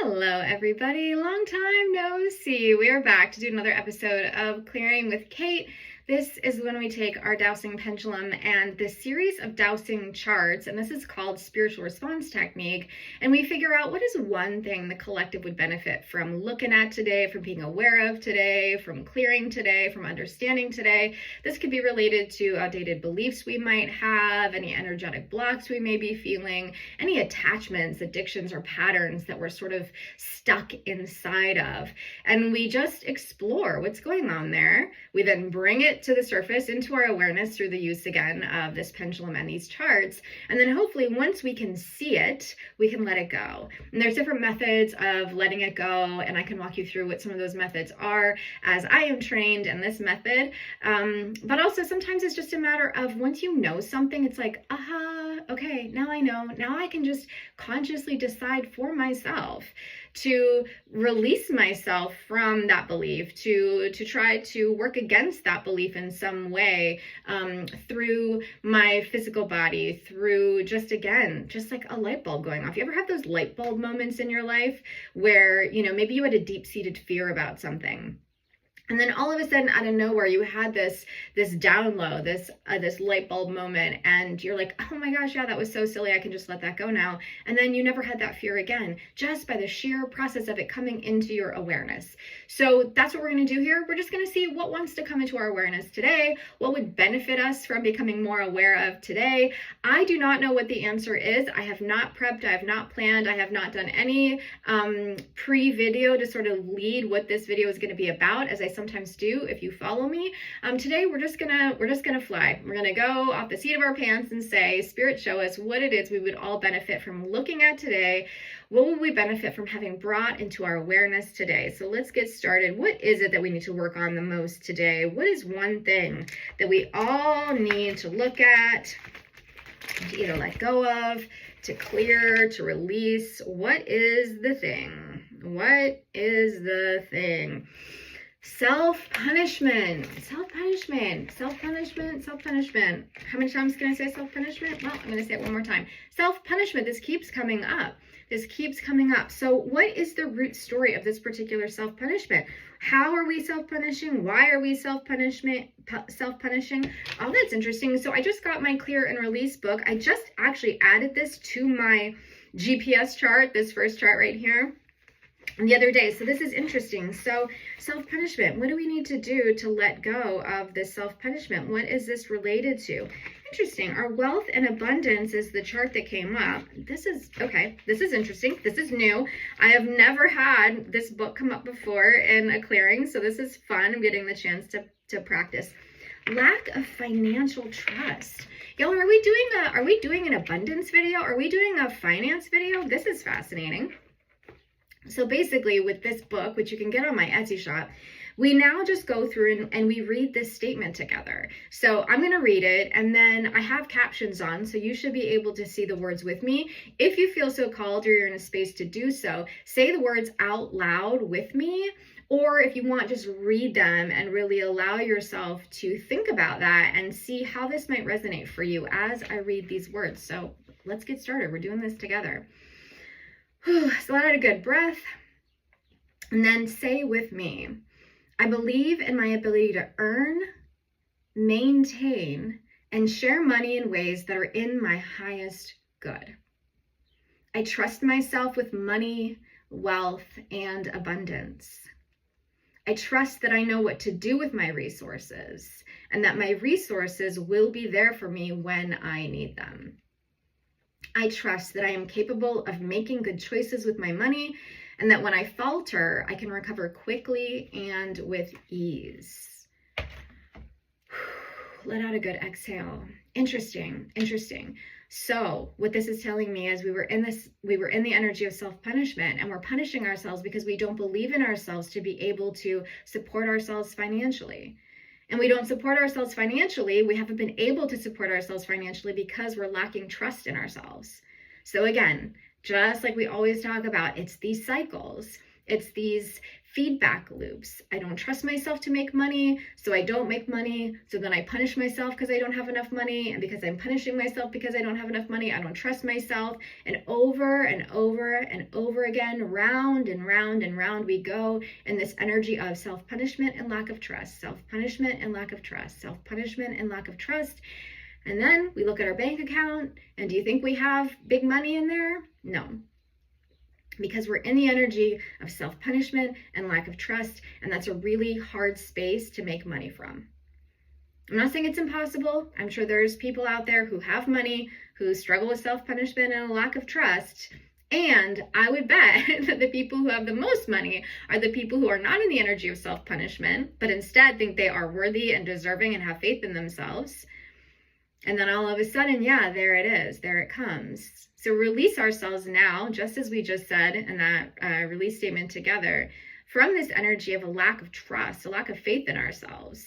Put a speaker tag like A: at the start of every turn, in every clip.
A: Hello, everybody. Long time no see. We are back to do another episode of Clearing with Kate. This is when we take our Dowsing pendulum and this series of dowsing charts, and this is called Spiritual Response Technique, and we figure out what is one thing the collective would benefit from looking at today, from being aware of today, from clearing today, from understanding today. This could be related to outdated beliefs we might have, any energetic blocks we may be feeling, any attachments, addictions, or patterns that we're sort of stuck inside of. And we just explore what's going on there. We then bring it to the surface into our awareness through the use again of this pendulum and these charts. And then hopefully once we can see it, we can let it go. And there's different methods of letting it go. And I can walk you through what some of those methods are as I am trained in this method. But also sometimes it's just a matter of once you know something, it's like, aha, okay, now I know. Now I can just consciously decide for myself to release myself from that belief, to try to work against that belief in some way, through my physical body, through just like a light bulb going off. You ever have those light bulb moments in your life where, maybe you had a deep-seated fear about something, and then all of a sudden, out of nowhere, you had this download, this light bulb moment, and you're like, oh my gosh, yeah, that was so silly. I can just let that go now. And then you never had that fear again, just by the sheer process of it coming into your awareness. So that's what we're going to do here. We're just going to see what wants to come into our awareness today, what would benefit us from becoming more aware of today. I do not know what the answer is. I have not prepped. I have not planned. I have not done any pre-video to sort of lead what this video is going to be about, as I sometimes do if you follow me. Today we're just gonna fly. We're gonna go off the seat of our pants and say, Spirit, show us what it is we would all benefit from looking at today. What would we benefit from having brought into our awareness today? So let's get started. What is it that we need to work on the most today? What is one thing that we all need to look at, to either let go of, to clear, to release? What is the thing? What is the thing? Self-punishment. How many times can I say self-punishment? Well, I'm going to say it one more time. Self-punishment. This keeps coming up. So what is the root story of this particular self-punishment? How are we self-punishing? Why are we self-punishing? Oh, that's interesting. So I just got my Clear and Release book. I just actually added this to my GPS chart, this first chart right here, the other day. So this is interesting. So self-punishment, what do we need to do to let go of this self-punishment? What is this related to? Interesting. Our wealth and abundance is the chart that came up. This is interesting. This is new. I have never had this book come up before in a clearing, so this is fun. I'm getting the chance to practice. Lack of financial trust. Y'all, are we doing an abundance video? Are we doing a finance video? This is fascinating. So basically with this book, which you can get on my Etsy shop, we now just go through and we read this statement together. So I'm going to read it, and then I have captions on, so you should be able to see the words with me. If you feel so called or you're in a space to do so, say the words out loud with me, or if you want, just read them and really allow yourself to think about that and see how this might resonate for you as I read these words. So let's get started. We're doing this together. So let out a good breath, and then say with me, I believe in my ability to earn, maintain, and share money in ways that are in my highest good. I trust myself with money, wealth, and abundance. I trust that I know what to do with my resources, and that my resources will be there for me when I need them. I trust that I am capable of making good choices with my money, and that when I falter, I can recover quickly and with ease. Let out a good exhale. Interesting. So what this is telling me is we were in the energy of self-punishment, and we're punishing ourselves because we don't believe in ourselves to be able to support ourselves financially. And we don't support ourselves financially. We haven't been able to support ourselves financially because we're lacking trust in ourselves. So again, just like we always talk about, it's these cycles. It's these feedback loops. I don't trust myself to make money, so I don't make money. So then I punish myself because I don't have enough money. And because I'm punishing myself because I don't have enough money, I don't trust myself. And over and over and over again, round and round and round we go in this energy of self-punishment and lack of trust, self-punishment and lack of trust, self-punishment and lack of trust. And then we look at our bank account, and do you think we have big money in there? No. Because we're in the energy of self-punishment and lack of trust, and that's a really hard space to make money from. I'm not saying it's impossible. I'm sure there's people out there who have money, who struggle with self-punishment and a lack of trust, and I would bet that the people who have the most money are the people who are not in the energy of self-punishment, but instead think they are worthy and deserving and have faith in themselves. And then all of a sudden, yeah, there it is. There it comes. So release ourselves now, just as we just said in that release statement together, from this energy of a lack of trust, a lack of faith in ourselves.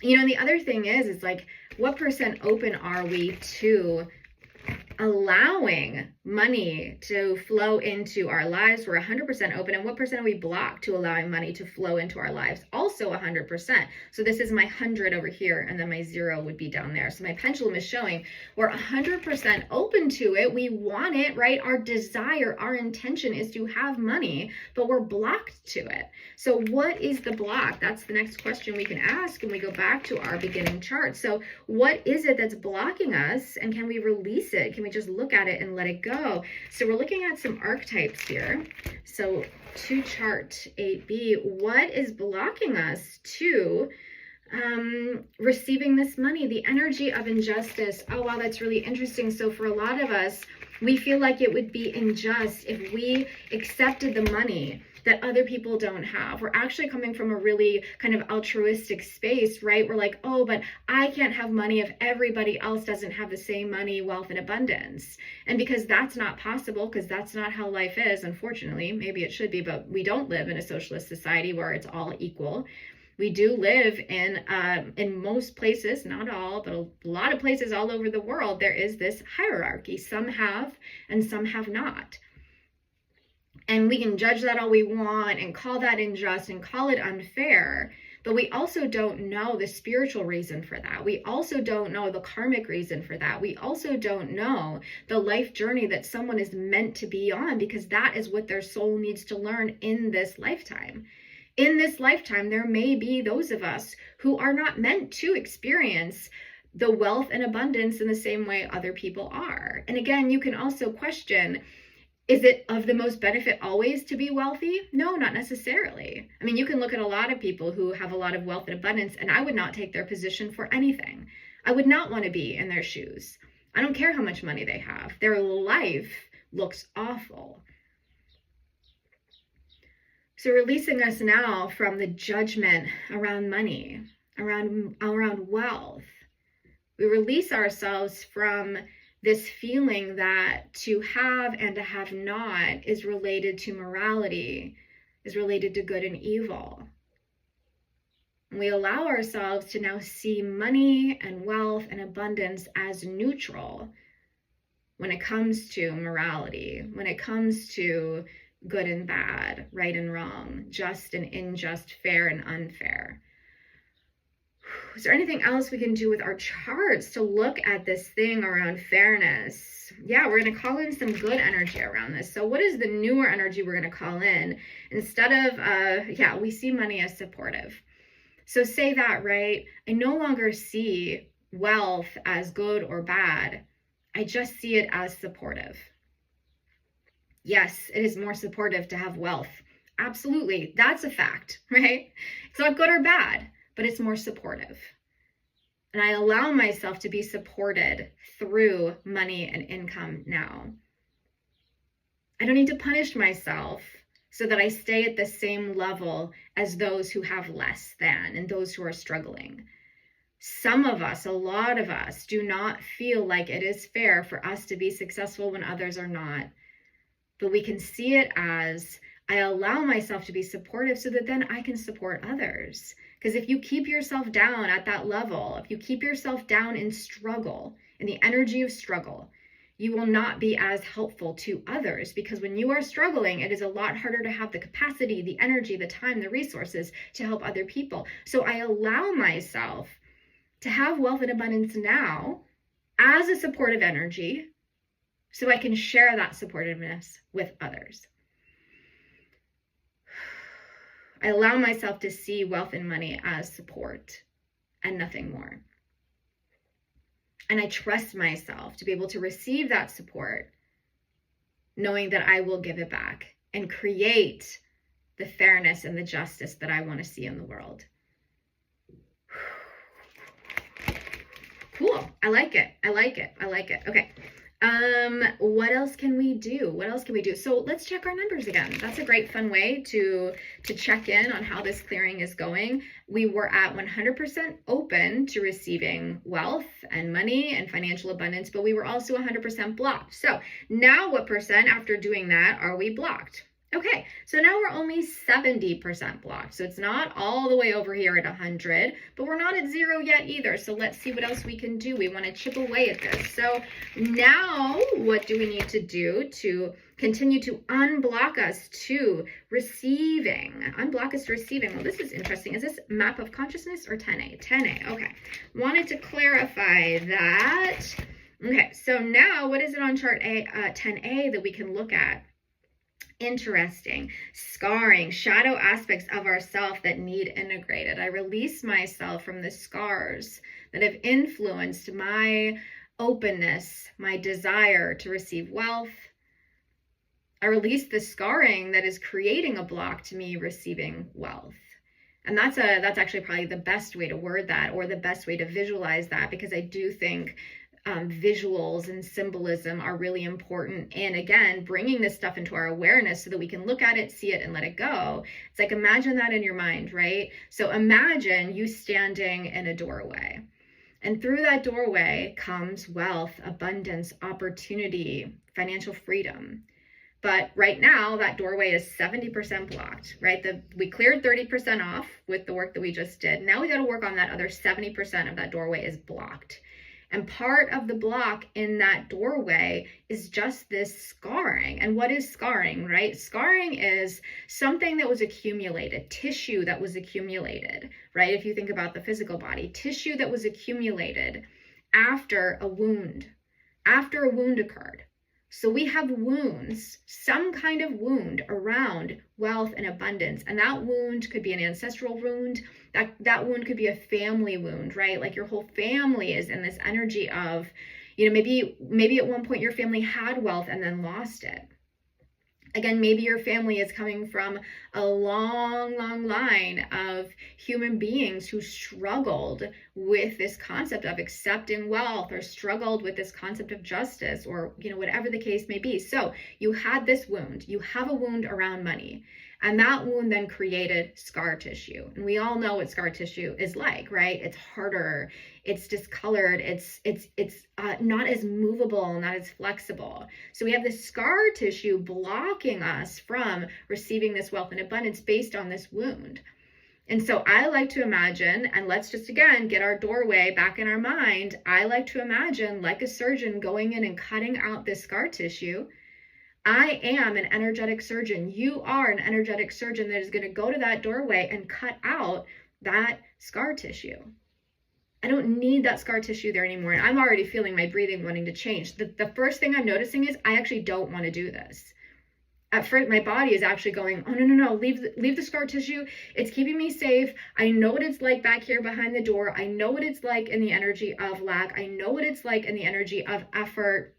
A: You know, and the other thing is like, what percent open are we to allowing money to flow into our lives? We're 100% open. And what percent are we blocked to allowing money to flow into our lives? Also 100%. So this is my 100 over here, and then my 0 would be down there. So my pendulum is showing we're 100% open to it. We want it, right? Our desire, our intention is to have money, but we're blocked to it. So what is the block? That's the next question we can ask when we go back to our beginning chart. So what is it that's blocking us, and can we release it? Can we just look at it and let it go? So we're looking at some archetypes here. So to chart 8B, what is blocking us to receiving this money? The energy of injustice. Oh, wow, that's really interesting. So for a lot of us, we feel like it would be unjust if we accepted the money that other people don't have. We're actually coming from a really kind of altruistic space, right? We're like, oh, but I can't have money if everybody else doesn't have the same money, wealth, and abundance. And because that's not possible, because that's not how life is, unfortunately, maybe it should be, but we don't live in a socialist society where it's all equal. We do live in most places, not all, but a lot of places all over the world, there is this hierarchy. Some have and some have not. And we can judge that all we want and call that unjust and call it unfair, but we also don't know the spiritual reason for that. We also don't know the karmic reason for that. We also don't know the life journey that someone is meant to be on, because that is what their soul needs to learn in this lifetime. In this lifetime, there may be those of us who are not meant to experience the wealth and abundance in the same way other people are. And again, you can also question, is it of the most benefit always to be wealthy? No, not necessarily. I mean, you can look at a lot of people who have a lot of wealth and abundance, and I would not take their position for anything. I would not want to be in their shoes. I don't care how much money they have. Their life looks awful. So releasing us now from the judgment around money, around wealth. We release ourselves from this feeling that to have and to have not is related to morality, is related to good and evil. And we allow ourselves to now see money and wealth and abundance as neutral when it comes to morality, when it comes to good and bad, right and wrong, just and unjust, fair and unfair. Is there anything else we can do with our charts to look at this thing around fairness? Yeah, we're going to call in some good energy around this. So what is the newer energy we're going to call in? Instead of, we see money as supportive. So say that, right? I no longer see wealth as good or bad. I just see it as supportive. Yes, it is more supportive to have wealth. Absolutely. That's a fact, right? It's not good or bad, but it's more supportive. And I allow myself to be supported through money and income now. I don't need to punish myself so that I stay at the same level as those who have less than and those who are struggling. Some of us, a lot of us, do not feel like it is fair for us to be successful when others are not. But we can see it as, I allow myself to be supportive so that then I can support others. Because if you keep yourself down at that level, if you keep yourself down in struggle, in the energy of struggle, you will not be as helpful to others, because when you are struggling, it is a lot harder to have the capacity, the energy, the time, the resources to help other people. So I allow myself to have wealth and abundance now as a supportive energy, so I can share that supportiveness with others. I allow myself to see wealth and money as support and nothing more. And I trust myself to be able to receive that support, knowing that I will give it back and create the fairness and the justice that I want to see in the world. Cool. I like it. I like it. I like it. Okay. What else can we do? What else can we do? So let's check our numbers again. That's a great fun way to check in on how this clearing is going. We were at 100% open to receiving wealth and money and financial abundance, but we were also 100% blocked. So now what percent after doing that are we blocked? Okay, so now we're only 70% blocked. So it's not all the way over here at 100, but we're not at 0 yet either. So let's see what else we can do. We want to chip away at this. So now what do we need to do to continue to unblock us to receiving? Unblock us to receiving. Well, this is interesting. Is this map of consciousness or 10A? 10A, okay. Wanted to clarify that. Okay, so now what is it on chart 10A that we can look at? Interesting. Scarring, shadow aspects of ourself that need integrated. I release myself from the scars that have influenced my openness, my desire to receive wealth. I release the scarring that is creating a block to me receiving wealth. And that's actually probably the best way to word that, or the best way to visualize that, because I do think visuals and symbolism are really important. And again, bringing this stuff into our awareness so that we can look at it, see it, and let it go. It's like, imagine that in your mind, right? So imagine you standing in a doorway, and through that doorway comes wealth, abundance, opportunity, financial freedom. But right now that doorway is 70% blocked, right? We cleared 30% off with the work that we just did. Now we got to work on that other 70% of that doorway is blocked. And part of the block in that doorway is just this scarring. And what is scarring, right? Scarring is something that was accumulated, tissue that was accumulated, right? If you think about the physical body, tissue that was accumulated after a wound occurred. So we have wounds, some kind of wound around wealth and abundance. And that wound could be an ancestral wound. That wound could be a family wound, right? Like your whole family is in this energy of, maybe at one point your family had wealth and then lost it. Again, maybe your family is coming from a long, long line of human beings who struggled with this concept of accepting wealth, or struggled with this concept of justice, or, whatever the case may be. So you had this wound, you have a wound around money, and that wound then created scar tissue. And we all know what scar tissue is like, right? It's harder, it's discolored, it's not as movable, not as flexible. So we have this scar tissue blocking us from receiving this wealth and abundance based on this wound. And so I like to imagine, and let's just again get our doorway back in our mind. I like to imagine like a surgeon going in and cutting out this scar tissue. I am an energetic surgeon. You are an energetic surgeon that is going to go to that doorway and cut out that scar tissue. I don't need that scar tissue there anymore. And I'm already feeling my breathing wanting to change. The first thing I'm noticing is I actually don't want to do this. At first, my body is actually going, oh, no, leave the scar tissue. It's keeping me safe. I know what it's like back here behind the door. I know what it's like in the energy of lack. I know what it's like in the energy of effort,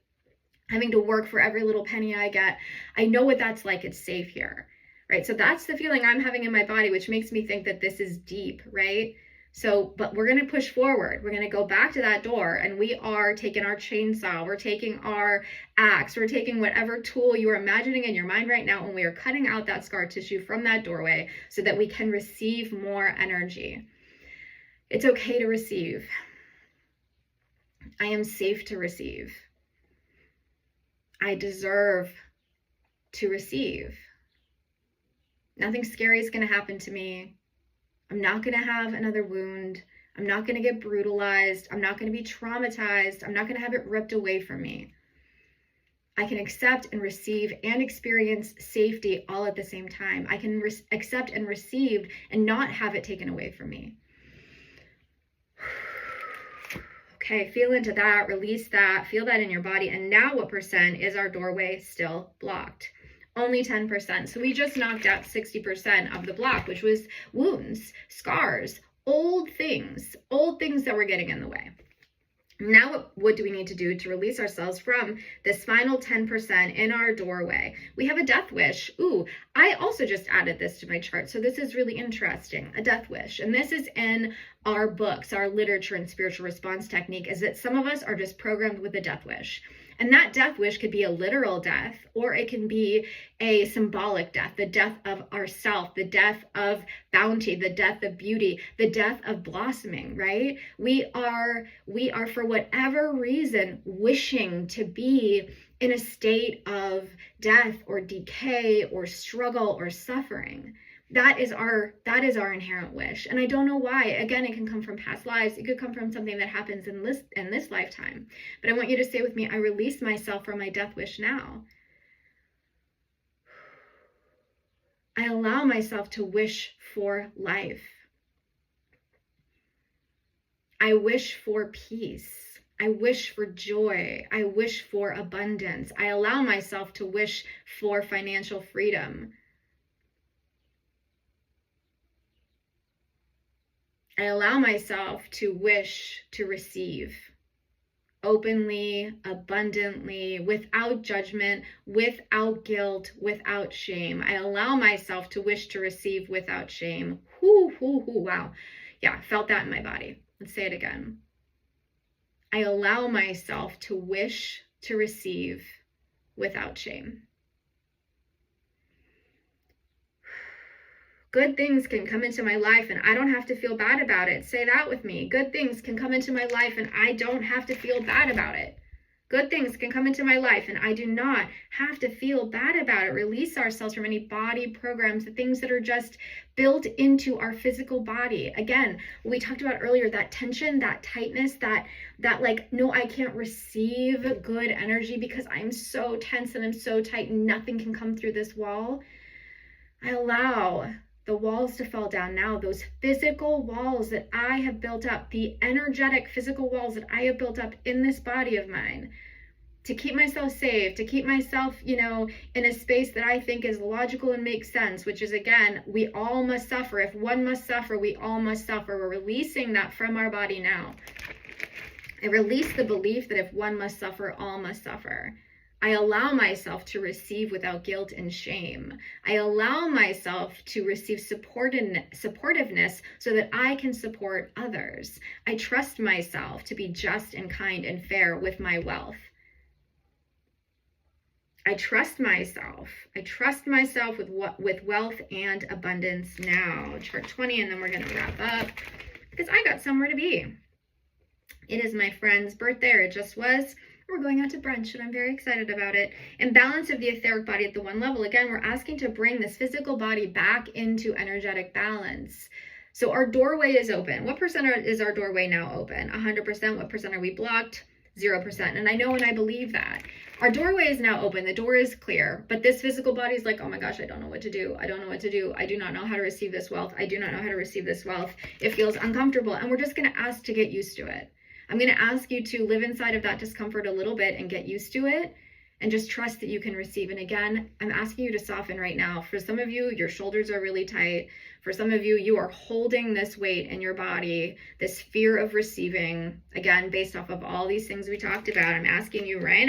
A: having to work for every little penny I get. I know what that's like. It's safe here, right? So that's the feeling I'm having in my body, which makes me think that this is deep, right? So, but we're going to push forward. We're going to go back to that door, and we are taking our chainsaw, we're taking our axe, we're taking whatever tool you are imagining in your mind right now, and we are cutting out that scar tissue from that doorway so that we can receive more energy. It's okay to receive. I am safe to receive. I deserve to receive. Nothing scary is going to happen to me. I'm not going to have another wound. I'm not going to get brutalized. I'm not going to be traumatized. I'm not going to have it ripped away from me. I can accept and receive and experience safety all at the same time. I can accept and receive and not have it taken away from me. Okay, feel into that, release that, feel that in your body. And now what percent is our doorway still blocked? Only 10%. So we just knocked out 60% of the block, which was wounds, scars, old things that were getting in the way. Now, what do we need to do to release ourselves from this final 10% in our doorway? We have a death wish. Ooh, I also just added this to my chart. So this is really interesting, a death wish. And this is in our books, our literature and spiritual response technique, is that some of us are just programmed with a death wish. And that death wish could be a literal death, or it can be a symbolic death, the death of ourself, the death of bounty, the death of beauty, the death of blossoming, right? We are for whatever reason wishing to be in a state of death or decay or struggle or suffering. That is our inherent wish. And I don't know why. Again, it can come from past lives. It could come from something that happens in this lifetime. But I want you to say with me, I release myself from my death wish now. I allow myself to wish for life. I wish for peace. I wish for joy. I wish for abundance. I allow myself to wish for financial freedom. I allow myself to wish to receive openly, abundantly, without judgment, without guilt, without shame. I allow myself to wish to receive without shame. Wow. Yeah, felt that in my body. Let's say it again. I allow myself to wish to receive without shame. Good things can come into my life and I don't have to feel bad about it. Say that with me. Good things can come into my life and I don't have to feel bad about it. Good things can come into my life and I do not have to feel bad about it. Release ourselves from any body programs, the things that are just built into our physical body. Again, we talked about earlier, that tension, that tightness, that like, no, I can't receive good energy because I'm so tense and I'm so tight and nothing can come through this wall. I allow the walls to fall down now, those physical walls that I have built up, the energetic physical walls that I have built up in this body of mine, to keep myself safe, to keep myself, in a space that I think is logical and makes sense, which is, again, we all must suffer. If one must suffer, we all must suffer. We're releasing that from our body now. I release the belief that if one must suffer, all must suffer. I allow myself to receive without guilt and shame. I allow myself to receive supportiveness so that I can support others. I trust myself to be just and kind and fair with my wealth. I trust myself. I trust myself with wealth and abundance now. Chart 20, and then we're going to wrap up because I got somewhere to be. It is my friend's birthday, or it just was. We're going out to brunch and I'm very excited about it. And balance of the etheric body at the one level. Again, we're asking to bring this physical body back into energetic balance. So our doorway is open. What percent is our doorway now open? 100%. What percent are we blocked? 0%. And I know and I believe that. Our doorway is now open. The door is clear. But this physical body is like, oh my gosh, I don't know what to do. I don't know what to do. I do not know how to receive this wealth. I do not know how to receive this wealth. It feels uncomfortable. And we're just going to ask to get used to it. I'm going to ask you to live inside of that discomfort a little bit and get used to it and just trust that you can receive. And again, I'm asking you to soften right now. For some of you, your shoulders are really tight. For some of you, you are holding this weight in your body, this fear of receiving. Again, based off of all these things we talked about, I'm asking you right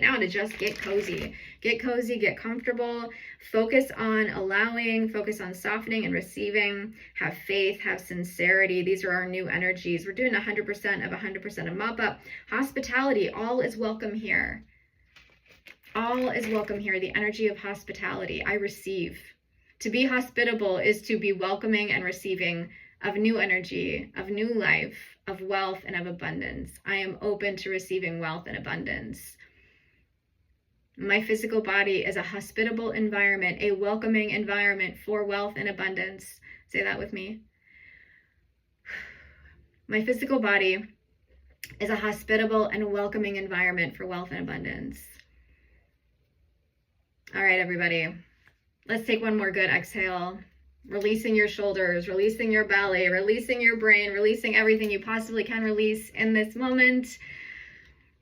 A: now to just get cozy. Get cozy, get comfortable, focus on allowing, focus on softening and receiving, have faith, have sincerity. These are our new energies. We're doing 100% of 100% of mop up. Hospitality, all is welcome here. All is welcome here. The energy of hospitality. I receive. To be hospitable is to be welcoming and receiving of new energy, of new life, of wealth and of abundance. I am open to receiving wealth and abundance. My physical body is a hospitable environment, a welcoming environment for wealth and abundance. Say that with me. My physical body is a hospitable and welcoming environment for wealth and abundance. All right, everybody. Let's take one more good exhale. Releasing your shoulders, releasing your belly, releasing your brain, releasing everything you possibly can release in this moment.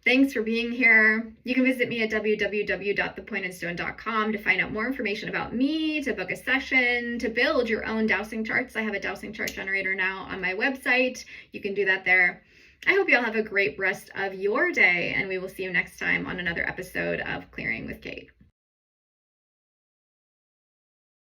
A: Thanks for being here. You can visit me at www.thepointedstone.com to find out more information about me, to book a session, to build your own dowsing charts. I have a dowsing chart generator now on my website. You can do that there. I hope you all have a great rest of your day, and we will see you next time on another episode of Clearing with Kate.